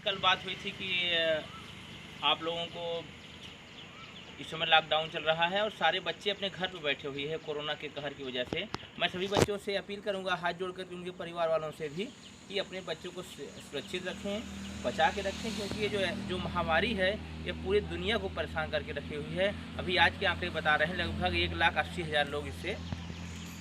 कल बात हुई थी कि आप लोगों को इस समय लॉकडाउन चल रहा है और सारे बच्चे अपने घर पर बैठे हुए हैं कोरोना के कहर की वजह से। मैं सभी बच्चों से अपील करूंगा, हाथ जोड़ कर उनके परिवार वालों से भी, कि अपने बच्चों को सुरक्षित रखें, बचा के रखें, क्योंकि ये जो महामारी है ये पूरी दुनिया को परेशान करके रखी हुई है। अभी आज के आंकड़े बता रहे हैं लगभग 1,80,000 लोग इससे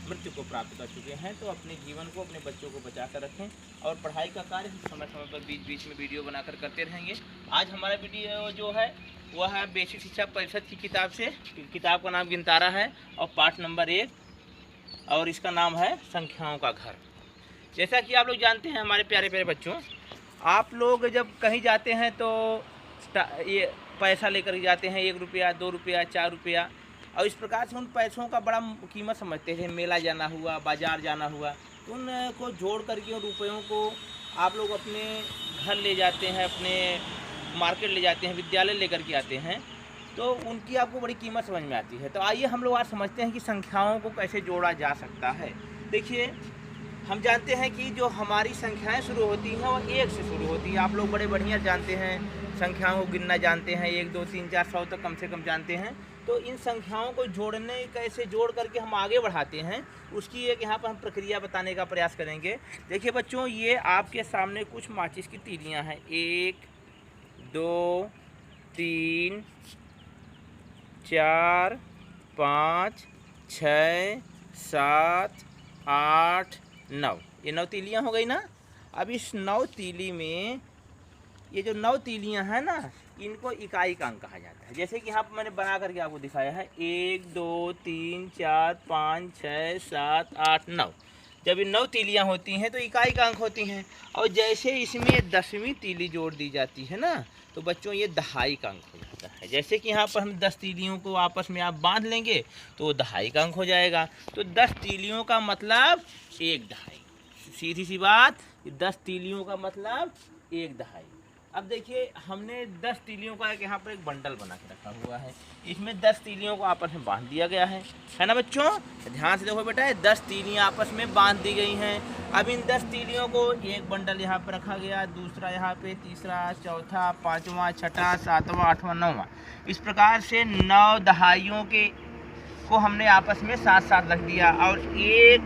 मृत्यु को प्राप्त कर चुके हैं। तो अपने जीवन को, अपने बच्चों को बचा कर रखें और पढ़ाई का कार्य समय समय पर बीच बीच में वीडियो बनाकर करते रहेंगे। आज हमारा वीडियो जो है वह है बेसिक शिक्षा परिषद की किताब से। किताब का नाम गिनतारा है और पाठ नंबर 1 और इसका नाम है संख्याओं का घर। जैसा कि आप लोग जानते हैं हमारे प्यारे प्यारे बच्चों, आप लोग जब कहीं जाते हैं तो ये पैसा लेकर जाते हैं, 1 रुपया, 2 रुपया, 4 रुपया, और इस प्रकार से उन पैसों का बड़ा कीमत समझते थे। मेला जाना हुआ, बाजार जाना हुआ, तो उनको जोड़ करके उन रुपयों को आप लोग अपने घर ले जाते हैं, अपने मार्केट ले जाते हैं, विद्यालय लेकर के आते हैं, तो उनकी आपको बड़ी कीमत समझ में आती है। तो आइए हम लोग आज समझते हैं कि संख्याओं को कैसे जोड़ा जा सकता है। देखिए, हम जानते हैं कि जो हमारी संख्याएं शुरू होती हैं वो 1 से शुरू होती है। आप लोग बड़े बढ़िया जानते हैं, संख्याओं को गिनना जानते हैं, 1, 2, 3, 4, 100 तक कम से कम जानते हैं। तो इन संख्याओं को जोड़ने कैसे जोड़ करके हम आगे बढ़ाते हैं, उसकी एक यहाँ पर हम प्रक्रिया बताने का प्रयास करेंगे। देखिए बच्चों, ये आपके सामने कुछ माचिस की तीलियाँ हैं। 1, 2, 3, 4, 5, 6, 7, 8, 9, ये 9 तीलियाँ हो गई ना। अब इस 9 तीली में ये जो 9 तीलियाँ हैं ना, इनको इकाई का अंक कहा जाता है। जैसे कि यहाँ पर मैंने बना करके आपको दिखाया है, 1, 2, 3, 4, 5, 6, 7, 8, 9। जब ये 9 तीलियाँ होती हैं तो इकाई का अंक होती हैं। और जैसे इसमें 10वीं तीली जोड़ दी जाती है ना, तो बच्चों ये दहाई का अंक हो जाता है। जैसे कि यहाँ पर हम 10 तीलियों को आपस में आप बांध लेंगे तो वो दहाई का अंक हो जाएगा। तो 10 तीलियों का मतलब 1 दहाई। सीधी सी बात, 10 तीलियों का मतलब 1 दहाई। अब देखिए, हमने 10 तीलियों का यहाँ पर एक बंडल बना के रखा हुआ है। इसमें 10 तीलियों को आपस में बांध दिया गया है ना बच्चों? ध्यान से देखो बेटा, 10 तीलियाँ आपस में बांध दी गई हैं। अब इन 10 तीलियों को एक बंडल यहाँ पर रखा गया, दूसरा यहाँ पे, तीसरा, चौथा, 5वां, 6वां, 7वां, 8वां, 9वां। इस प्रकार से 9 दहाइयों के को हमने आपस में साथ साथ रख दिया और एक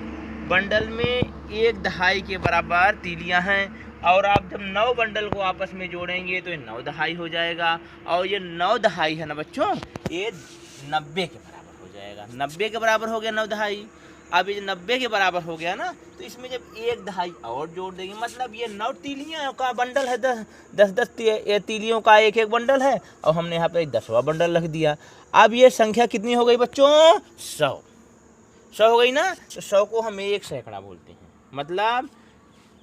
बंडल में 1 दहाई के बराबर तीलियाँ हैं। और आप जब 9 बंडल को आपस में जोड़ेंगे तो ये 9 दहाई हो जाएगा। और ये 9 दहाई है ना बच्चों, ये 90 के बराबर हो जाएगा। 90 के बराबर हो गया 9 दहाई। अब ये 90 के बराबर हो गया ना, तो इसमें जब 1 दहाई और जोड़ देंगे, मतलब ये 9 तीलियों का बंडल है। 10 तीलियों का एक बंडल है और हमने यहाँ पे 10वां बंडल रख दिया। अब ये संख्या कितनी हो गई बच्चों? 100 हो गई ना। तो 100 को हम 1 सैकड़ा बोलते हैं। मतलब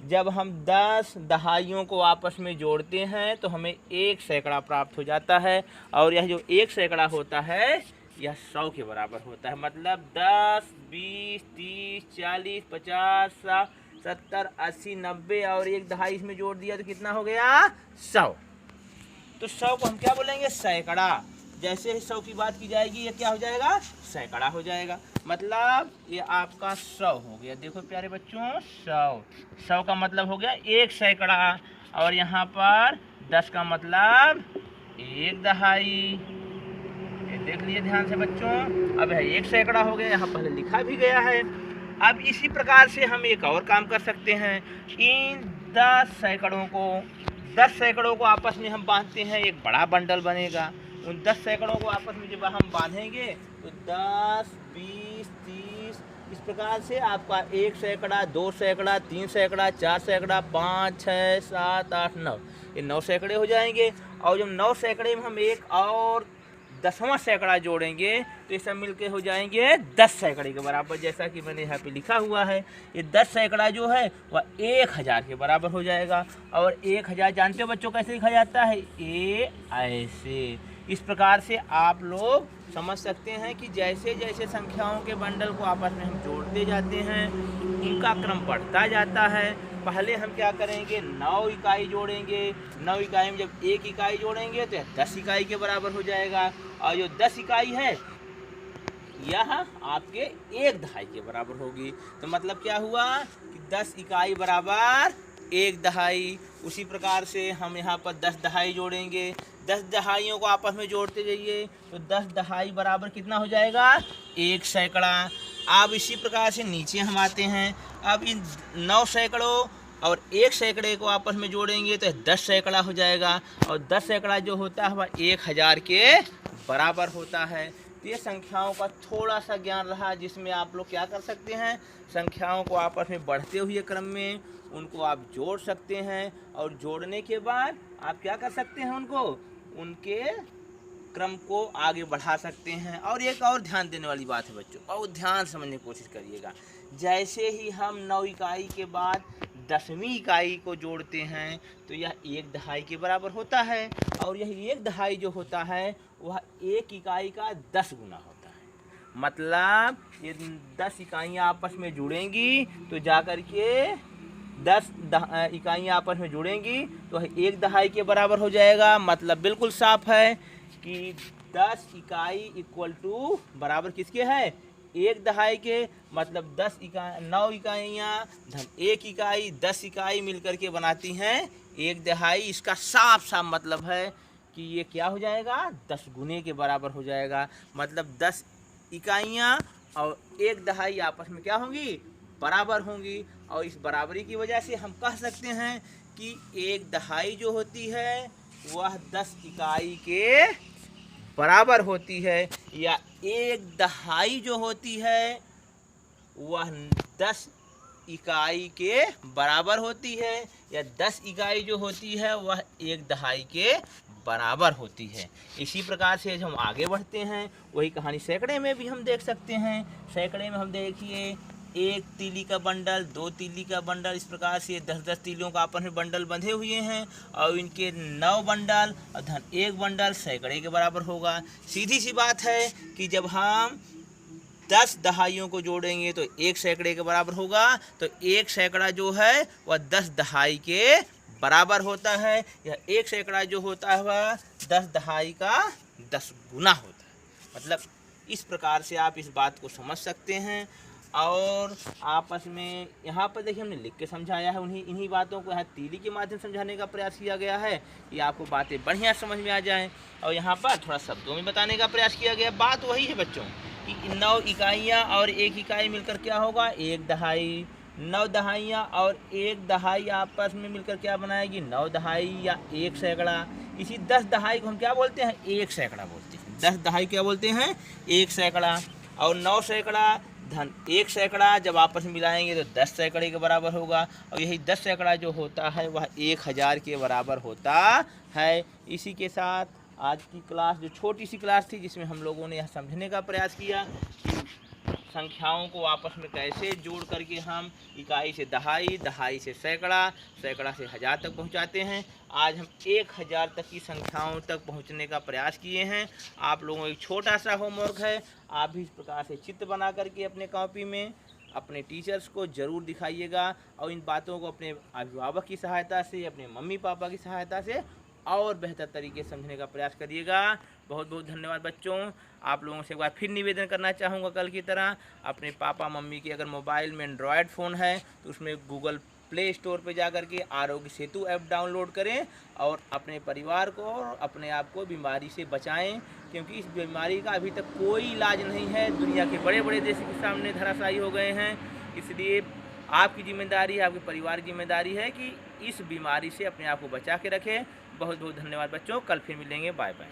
जब हम 10 दहाइयों को आपस में जोड़ते हैं तो हमें 1 सैकड़ा प्राप्त हो जाता है। और यह जो 1 सैकड़ा होता है यह 100 के बराबर होता है। मतलब 10, 20, 30, 40, 50, 60, 70, 80, 90 और 1 दहाई इसमें जोड़ दिया तो कितना हो गया? 100। तो 100 को हम क्या बोलेंगे? सैकड़ा। जैसे ही 100 की बात की जाएगी ये क्या हो जाएगा? सैकड़ा हो जाएगा। मतलब ये आपका 100 हो गया। देखो प्यारे बच्चों, 100 का मतलब हो गया 1 सैकड़ा। और यहाँ पर 10 का मतलब 1 दहाई। ये देख लीजिए ध्यान से बच्चों। अब है 1 सैकड़ा हो गया, यहाँ पहले लिखा भी गया है। अब इसी प्रकार से हम एक और काम कर सकते हैं। इन 10 सैकड़ों को आपस में हम बांधते हैं, एक बड़ा बंडल बनेगा। उन 10 सैकड़ों को आपस में जब हम बांधेंगे तो 10, 20, 30 इस प्रकार से आपका 1 सैकड़ा, 2 सैकड़ा, 3 सैकड़ा, 4 सैकड़ा, 5, 6, 7, 8, 9, ये 9 सैकड़े हो जाएंगे। और जब 9 सैकड़े में हम एक और 10वां सैकड़ा जोड़ेंगे तो ये सब मिलके हो जाएंगे 10 सैकड़े के बराबर। जैसा कि मैंने यहाँ पे लिखा हुआ है, ये 10 सैकड़ा जो है वह 1000 के बराबर हो जाएगा। और 1000 जानते हो बच्चों कैसे लिखा जाता है? ये ऐसे। इस प्रकार से आप लोग समझ सकते हैं कि जैसे जैसे संख्याओं के बंडल को आपस में हम जोड़ते जाते हैं, उनका क्रम बढ़ता जाता है। पहले हम क्या करेंगे? 9 इकाई जोड़ेंगे। 9 इकाई में जब 1 इकाई जोड़ेंगे तो 10 इकाई के बराबर हो जाएगा। और जो 10 इकाई है यह आपके 1 दहाई के बराबर होगी। तो मतलब क्या हुआ कि 10 इकाई बराबर 1 दहाई। उसी प्रकार से हम यहाँ पर 10 दहाई जोड़ेंगे, 10 दहाइयों को आपस में जोड़ते जाइए तो 10 दहाई बराबर कितना हो जाएगा 1 सैकड़ा। अब इसी प्रकार से नीचे हम आते हैं। अब इन 9 सैकड़ों और 1 सैकड़े को आपस में जोड़ेंगे तो 10 सैकड़ा हो जाएगा, और 10 सैकड़ा जो होता है वह 1000 के बराबर होता है। तो ये संख्याओं का थोड़ा सा ज्ञान रहा, जिसमें आप लोग क्या कर सकते हैं, संख्याओं को आपस में बढ़ते हुए क्रम में उनको आप जोड़ सकते हैं, और जोड़ने के बाद आप क्या कर सकते हैं, उनके क्रम को आगे बढ़ा सकते हैं। और एक और ध्यान देने वाली बात है बच्चों, बहुत ध्यान समझने की कोशिश करिएगा। जैसे ही हम 9 इकाई के बाद 10वीं इकाई को जोड़ते हैं तो यह 1 दहाई के बराबर होता है, और यह 1 दहाई जो होता है वह 1 इकाई का 10 गुना होता है। मतलब ये 10 इकाइयाँ आपस में जुड़ेंगी तो जाकर के 10 इकाइयाँ आपस में जुड़ेंगी तो 1 दहाई के बराबर हो जाएगा। मतलब बिल्कुल साफ है कि 10 इकाई इक्वल टू बराबर किसके है 1 दहाई के। मतलब 9 इकाइयाँ धन 1 इकाई 10 इकाई मिलकर के बनाती हैं 1 दहाई। इसका साफ साफ मतलब है कि ये क्या हो जाएगा 10 गुने के बराबर हो जाएगा। मतलब 10 इकाइयाँ और 1 दहाई आपस में क्या होंगी बराबर होंगी, और इस बराबरी की वजह से हम कह सकते हैं कि 1 दहाई जो होती है वह 10 इकाई के बराबर होती है, या 1 दहाई जो होती है वह 10 इकाई के बराबर होती है, या 10 इकाई जो होती है वह 1 दहाई के बराबर होती है। इसी प्रकार से जब हम आगे बढ़ते हैं वही कहानी सैकड़े में भी हम देख सकते हैं। सैकड़े में हम देखिए 1 तीली का बंडल, 2 तीली का बंडल, इस प्रकार से 10-10 तीलियों का आपस में बंडल बंधे हुए हैं, और इनके 9 बंडल और धन 1 बंडल सैकड़े के बराबर होगा। सीधी सी बात है कि जब हम 10 दहाइयों को जोड़ेंगे तो 1 सैकड़े के बराबर होगा, तो 1 सैकड़ा जो है वह 10 दहाई के बराबर होता है। यह 1 सैकड़ा जो होता है वह 10 दहाई का 10 गुना होता है। मतलब इस प्रकार से आप इस बात को समझ सकते हैं। और आपस में यहाँ पर देखिए हमने लिख के समझाया है, इन्हीं बातों को यहाँ तीली के माध्यम से समझाने का प्रयास किया गया है कि आपको बातें बढ़िया समझ में आ जाएं, और यहाँ पर थोड़ा शब्दों में बताने का प्रयास किया गया। बात वही है बच्चों कि 9 इकाइयाँ और 1 इकाई मिलकर क्या होगा 1 दहाई, 9 दहाइयाँ और 1 दहाई आपस में मिलकर क्या बनाएगी 9 दहाई या 1 सैकड़ा। इसी 10 दहाई को हम क्या बोलते हैं 1 सैकड़ा बोलते हैं। 10 दहाई क्या बोलते हैं 1 सैकड़ा, और 9 सैकड़ा धन 1 सैकड़ा जब आपस में मिलाएंगे तो 10 सैकड़े के बराबर होगा, और यही 10 सैकड़ा जो होता है वह 1000 के बराबर होता है। इसी के साथ आज की क्लास जो छोटी सी क्लास थी जिसमें हम लोगों ने यह समझने का प्रयास किया कि संख्याओं को आपस में कैसे जोड़ करके हम इकाई से दहाई, दहाई से सैकड़ा, सैकड़ा से 1000 तक पहुंचाते हैं। आज हम 1000 तक की संख्याओं तक पहुंचने का प्रयास किए हैं। आप लोगों को एक छोटा सा होमवर्क है, आप भी इस प्रकार से चित्र बना करके अपने कॉपी में अपने टीचर्स को ज़रूर दिखाइएगा, और इन बातों को अपने अभिभावक की सहायता से, अपने मम्मी पापा की सहायता से और बेहतर तरीके से समझने का प्रयास करिएगा। बहुत बहुत धन्यवाद बच्चों। आप लोगों से एक बार फिर निवेदन करना चाहूँगा कल की तरह, अपने पापा मम्मी के अगर मोबाइल में एंड्रॉयड फ़ोन है तो उसमें गूगल प्ले स्टोर पे जाकर के आरोग्य सेतु ऐप डाउनलोड करें, और अपने परिवार को और अपने आप को बीमारी से बचाएं, क्योंकि इस बीमारी का अभी तक कोई इलाज नहीं है। दुनिया के बड़े बड़े देश के सामने धराशायी हो गए हैं। इसलिए आपकी जिम्मेदारी है, आपके परिवार की जिम्मेदारी है कि इस बीमारी से अपने आप को बचा के रखें। बहुत बहुत धन्यवाद बच्चों, कल फिर मिलेंगे, बाय बाय।